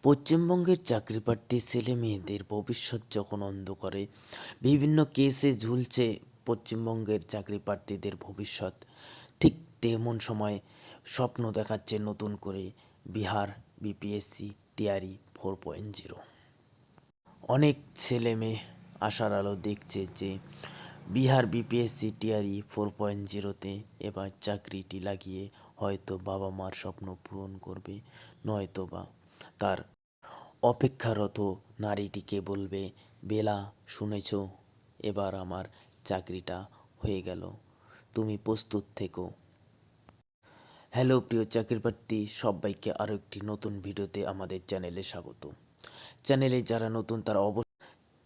পশ্চিমবঙ্গের চাকরিপ্রার্থী ছেলে মেয়েদের ভবিষ্যৎ যখন অন্ধকারে বিভিন্ন কেসে ঝুলছে পশ্চিমবঙ্গের চাকরিপ্রার্থীদের ভবিষ্যৎ, ঠিক তেমন সময় স্বপ্ন দেখাচ্ছে নতুন করে বিহার বিপিএসসি টিআরই 4.0। অনেক ছেলে মেয়ে আশার আলো দেখছে যে বিহার বিপিএসসি টিআরই 4.0তে এবার চাকরিটি লাগিয়ে হয়তো বাবা মার স্বপ্ন পূরণ করবে, নয়তো বা তার অপেক্ষারত নারীটিকে বলবে, বেলা শুনেছ, এবার আমার চাকরিটা হয়ে গেল, তুমি প্রস্তুত থেকো। হ্যালো প্রিয় চাকরিপ্রার্থী, সবাইকে আরও একটি নতুন ভিডিওতে আমাদের চ্যানেলে স্বাগত। চ্যানেলে যারা নতুন তারা অবশ্যই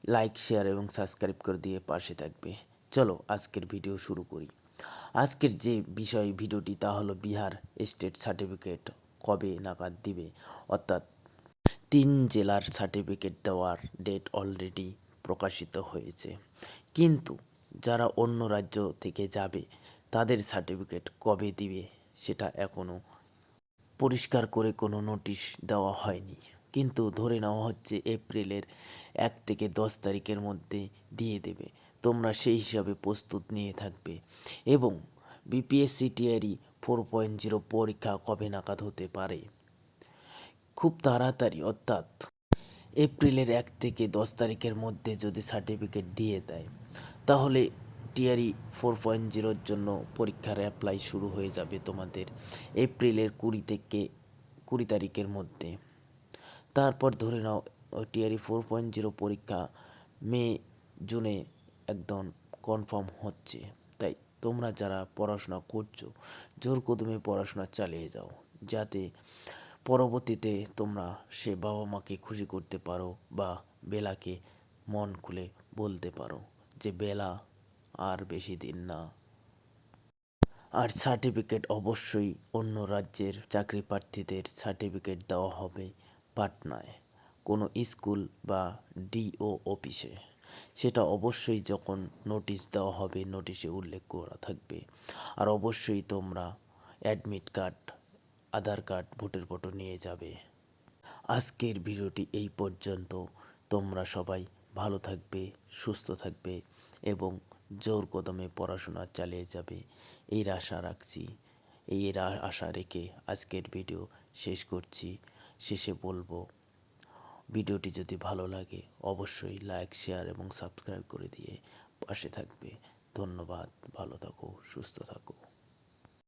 লাইক শেয়ার এবং সাবস্ক্রাইব করে দিয়ে পাশে থাকবে। চলো আজকের ভিডিও শুরু করি। আজকের যে বিষয় ভিডিওটি তা হলো বিহার স্টেট সার্টিফিকেট কবে নাগাদ দিবে, অর্থাৎ 3 জেলার সার্টিফিকেট দেওয়ার ডেট অলরেডি প্রকাশিত হয়েছে, কিন্তু যারা অন্য রাজ্য থেকে যাবে তাদের সার্টিফিকেট কবে দিবে সেটা এখনও পরিষ্কার করে কোনো নোটিশ দেওয়া হয়নি। কিন্তু ধরে নেওয়া হচ্ছে এপ্রিলের 1 থেকে 10 তারিখের মধ্যে দিয়ে দেবে। তোমরা সেই হিসাবে প্রস্তুত নিয়ে থাকবে। এবং বিপিএসসি টিআরই 4.0 পরীক্ষা কবে নাগাদ হতে পারে? খুব তাড়াতাড়ি, অর্থাৎ এপ্রিলের 1 থেকে 10 তারিখের মধ্যে যদি সার্টিফিকেট দিয়ে দেয়, তাহলে টিআরই 4.0-র জন্য পরীক্ষার অ্যাপ্লাই শুরু হয়ে যাবে তোমাদের এপ্রিলের 20 থেকে 20 তারিখের মধ্যে। তারপর ধরে নাও টিআরই 4.0 পরীক্ষা মে জুনে একদম কনফার্ম হচ্ছে। তাই তোমরা যারা পড়াশোনা করছো জোর কদমে পড়াশোনা চালিয়ে যাও, যাতে পরবর্তীতে তোমরা সে বাবা মাকে খুশি করতে পারো বা বেলাকে মন খুলে বলতে পারো যে বেলা আর বেশি দিন না। আর সার্টিফিকেট অবশ্যই অন্য রাজ্যের চাকরি প্রার্থীদের সার্টিফিকেট দেওয়া হবে পাটনায় কোনো স্কুল বা ডিও অফিসে। সেটা অবশ্যই যখন নোটিশ দেওয়া হবে নোটিশে উল্লেখ করা থাকবে। আর অবশ্যই তোমরা অ্যাডমিট কার্ড, আধার কার্ড, ভোটার ফটো নিয়ে যাবে। আজকের ভিডিওটি এই পর্যন্ত। তোমরা সবাই ভালো থাকবে, সুস্থ থাকবে এবং জোর কদমে পড়াশোনা চালিয়ে যাবে এই আশা রাখছি। এই আশা রেখে আজকের ভিডিও শেষ করছি। শেষে বলবো, ভিডিওটি যদি ভালো লাগে অবশ্যই লাইক শেয়ার এবং সাবস্ক্রাইব করে দিয়ে পাশে থাকবে। ধন্যবাদ। ভালো থাকো, সুস্থ থাকো।